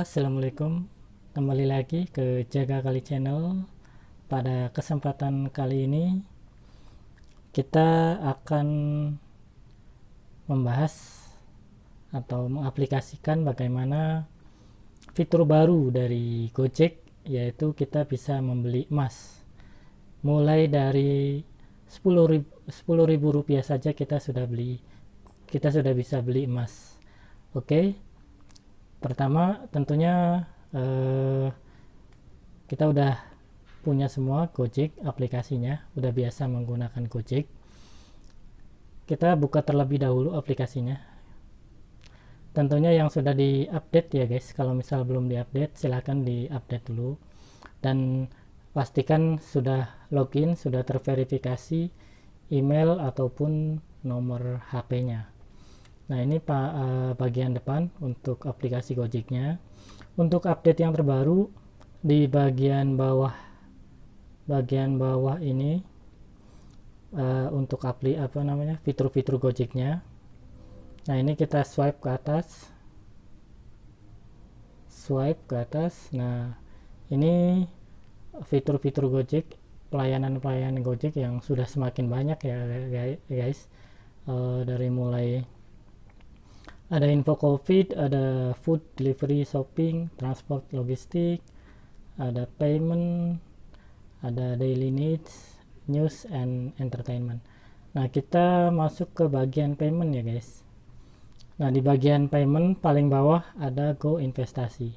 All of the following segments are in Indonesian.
Assalamualaikum. Kembali lagi ke Jaga Kali Channel. Pada kesempatan kali ini kita akan membahas atau mengaplikasikan bagaimana fitur baru dari Gojek, yaitu kita bisa membeli emas. Mulai dari 10.000 rupiah saja kita sudah bisa beli emas. Oke. Pertama tentunya kita udah punya semua Gojek aplikasinya, udah biasa menggunakan Gojek. Kita buka terlebih dahulu aplikasinya. Tentunya yang sudah diupdate ya guys. Kalau misal belum diupdate, silahkan diupdate dulu. Dan pastikan sudah login, sudah terverifikasi email ataupun nomor HP-nya. Nah ini bagian depan untuk aplikasi Gojeknya. Untuk update yang terbaru di bagian bawah ini untuk fitur-fitur Gojeknya. Nah ini kita swipe ke atas. Nah ini fitur-fitur Gojek, pelayanan Gojek yang sudah semakin banyak ya guys. Dari mulai ada info COVID, ada food delivery, shopping, transport, logistik, ada payment, ada daily needs, news and entertainment. Nah kita masuk ke bagian payment ya guys. Nah di bagian payment paling bawah ada Go Investasi.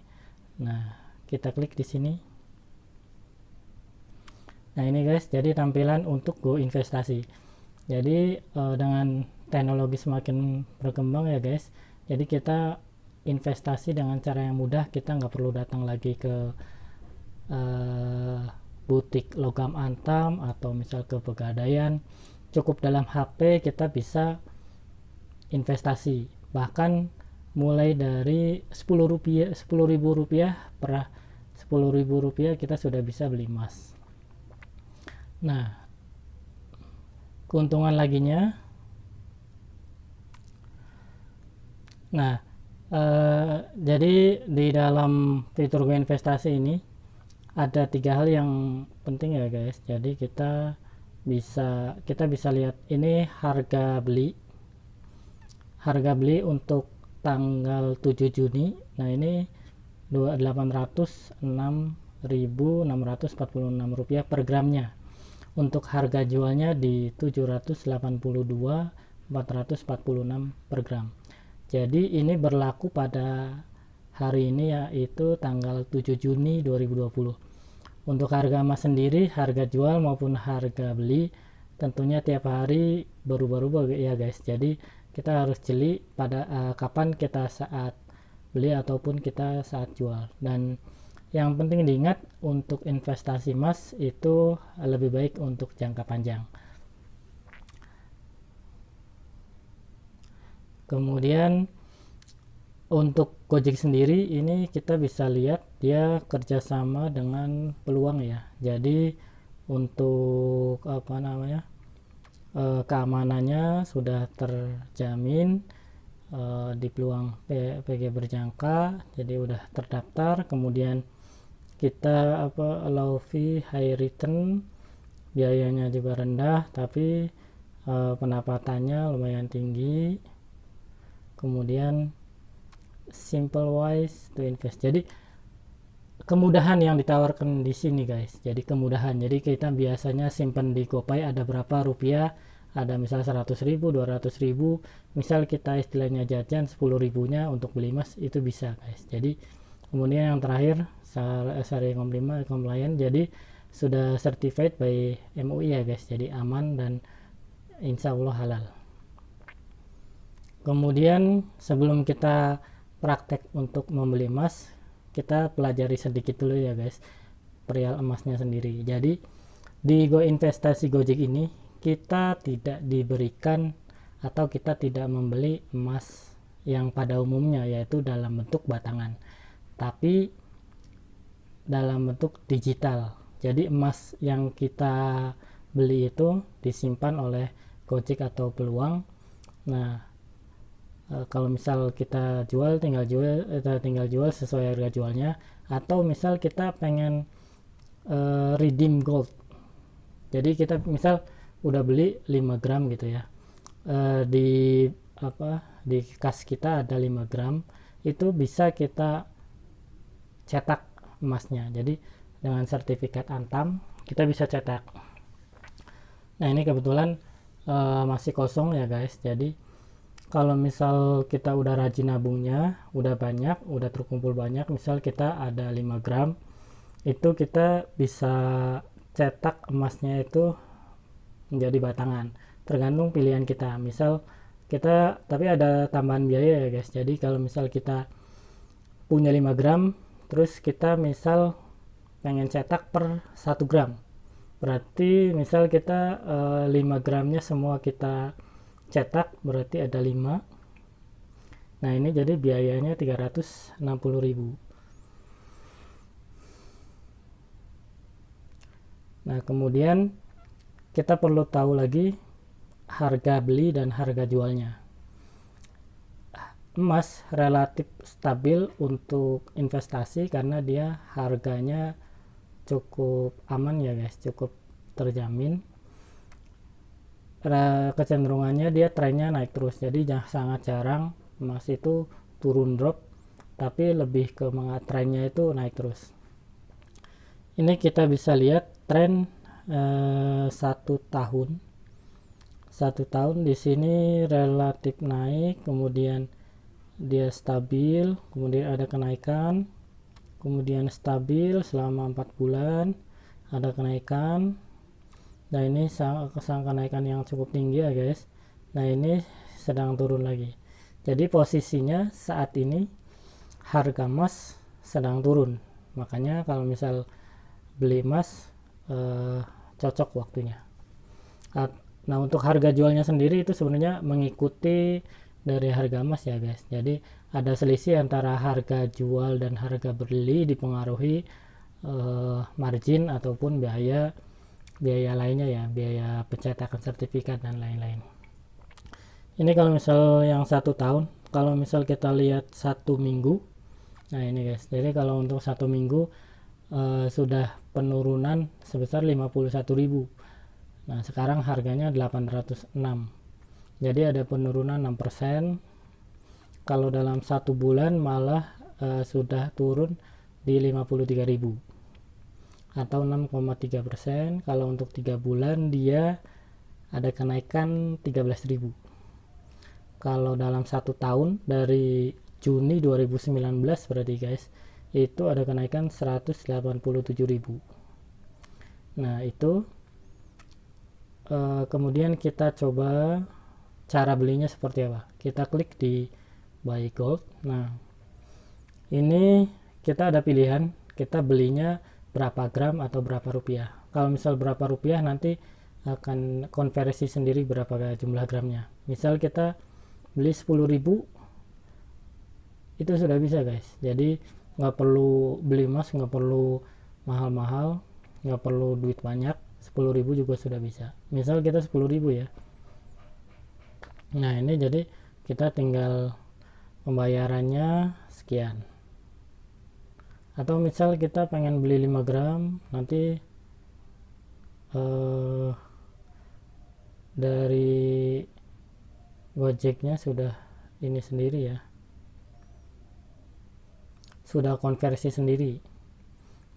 Nah kita klik di sini. Nah ini guys, jadi tampilan untuk Go Investasi. Jadi dengan teknologi semakin berkembang ya guys, jadi kita investasi dengan cara yang mudah. Kita nggak perlu datang lagi ke butik logam antam atau misal ke Pegadaian. Cukup dalam HP kita bisa investasi, bahkan mulai dari 10.000 rupiah per 10.000 rupiah kita sudah bisa beli emas. Nah keuntungan laginya, jadi di dalam fitur Go Investasi ini ada 3 hal yang penting ya guys. Jadi kita bisa lihat ini harga beli untuk tanggal 7 Juni. Nah ini 806.646 rupiah per gramnya. Untuk harga jualnya di 782.446 per gram. Jadi ini berlaku pada hari ini, yaitu tanggal 7 Juni 2020. Untuk harga emas sendiri, harga jual maupun harga beli tentunya tiap hari berubah-ubah ya guys. Jadi kita harus jeli pada kapan kita saat beli ataupun kita saat jual. Dan yang penting diingat, untuk investasi emas itu lebih baik untuk jangka panjang. Kemudian untuk Gojek sendiri ini kita bisa lihat dia kerjasama dengan Peluang ya. Jadi untuk keamanannya sudah terjamin di Peluang PG Berjangka. Jadi udah terdaftar. Kemudian kita allow fee high return, biayanya juga rendah tapi pendapatannya lumayan tinggi. Kemudian simple wise to invest. Jadi kemudahan yang ditawarkan di sini guys. Jadi kemudahan. Jadi kita biasanya simpan di GoPay ada berapa rupiah, ada misal 100.000, 200.000, misal kita istilahnya jajan 10.000-nya untuk beli emas, itu bisa guys. Jadi kemudian yang terakhir Syariah compliant, jadi sudah certified by MUI ya guys, jadi aman dan insya Allah halal. Kemudian sebelum kita praktek untuk membeli emas, kita pelajari sedikit dulu ya guys perihal emasnya sendiri. Jadi di Go Investasi Gojek ini kita tidak diberikan atau kita tidak membeli emas yang pada umumnya yaitu dalam bentuk batangan, tapi dalam bentuk digital. Jadi emas yang kita beli itu disimpan oleh Gojek atau Peluang. Nah Kalau misal kita jual tinggal jual sesuai harga jualnya, atau misal kita pengen redeem gold. Jadi kita misal udah beli 5 gram gitu ya, di di kas kita ada 5 gram, itu bisa kita cetak emasnya. Jadi dengan sertifikat Antam kita bisa cetak. Nah ini kebetulan masih kosong ya guys. Jadi kalau misal kita udah rajin nabungnya, udah banyak, udah terkumpul banyak, misal kita ada 5 gram, itu kita bisa cetak emasnya itu menjadi batangan, tergantung pilihan kita. Misal kita, tapi ada tambahan biaya ya guys. Jadi kalau misal kita punya 5 gram, terus kita misal pengen cetak per 1 gram, berarti misal kita 5 gramnya semua kita cetak, berarti ada 5. Nah ini jadi biayanya 360.000. Nah kemudian kita perlu tahu lagi harga beli dan harga jualnya. Emas relatif stabil untuk investasi karena dia harganya cukup aman ya guys, cukup terjamin. Kecenderungannya dia trennya naik terus, jadi sangat jarang emas itu turun drop, tapi lebih ke trennya itu naik terus. Ini kita bisa lihat tren 1 tahun di sini relatif naik, kemudian dia stabil, kemudian ada kenaikan, kemudian stabil selama 4 bulan, ada kenaikan. Nah ini kenaikan yang cukup tinggi ya guys. Nah ini sedang turun lagi. Jadi posisinya saat ini harga emas sedang turun. Makanya kalau misal beli emas cocok waktunya. Nah untuk harga jualnya sendiri itu sebenarnya mengikuti dari harga emas ya guys. Jadi ada selisih antara harga jual dan harga beli, dipengaruhi margin ataupun biaya lainnya ya, biaya pencetakan sertifikat dan lain-lain. Ini kalau misal yang 1 tahun, kalau misal kita lihat 1 minggu, nah ini guys, jadi kalau untuk 1 minggu sudah penurunan sebesar 51.000. Nah sekarang harganya 806, jadi ada penurunan 6%. Kalau dalam 1 bulan malah sudah turun di 53.000 atau 6,3%. Kalau untuk 3 bulan dia ada kenaikan 13.000. Kalau dalam 1 tahun dari Juni 2019 berarti guys, itu ada kenaikan 187.000. Nah itu kemudian kita coba cara belinya seperti apa. Kita klik di buy gold. Nah ini kita ada pilihan, kita belinya berapa gram atau berapa rupiah. Kalau misal berapa rupiah nanti akan konversi sendiri berapa jumlah gramnya. Misal kita beli 10.000 itu sudah bisa guys. Jadi nggak perlu beli emas, nggak perlu mahal-mahal, nggak perlu duit banyak, 10.000 juga sudah bisa. Misal kita 10.000 ya. Nah ini jadi kita tinggal pembayarannya sekian. Atau misal kita pengen beli 5 gram, nanti dari Gojeknya sudah ini sendiri ya, sudah konversi sendiri.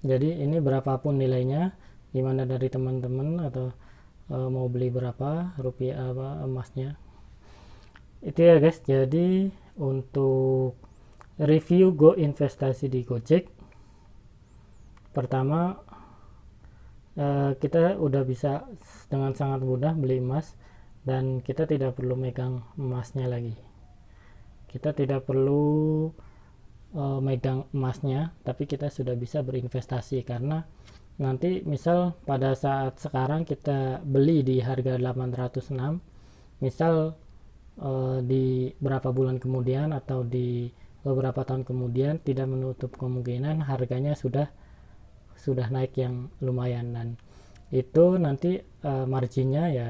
Jadi ini berapapun nilainya, gimana dari teman-teman atau mau beli berapa rupiah emasnya, itu ya guys. Jadi untuk review Go investasi di Gojek, pertama kita udah bisa dengan sangat mudah beli emas dan kita tidak perlu megang emasnya lagi. Kita tidak perlu megang emasnya, tapi kita sudah bisa berinvestasi. Karena nanti misal pada saat sekarang kita beli di harga 806, misal di berapa bulan kemudian atau di beberapa tahun kemudian, tidak menutup kemungkinan harganya sudah naik yang lumayan, dan itu nanti marginnya ya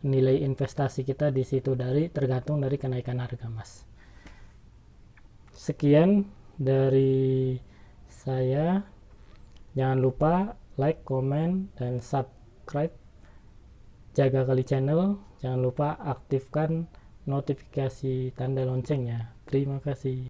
nilai investasi kita di situ tergantung dari kenaikan harga emas. Sekian dari saya. Jangan lupa like, comment, dan subscribe Jaga Kali Channel. Jangan lupa aktifkan notifikasi tanda loncengnya. Terima kasih.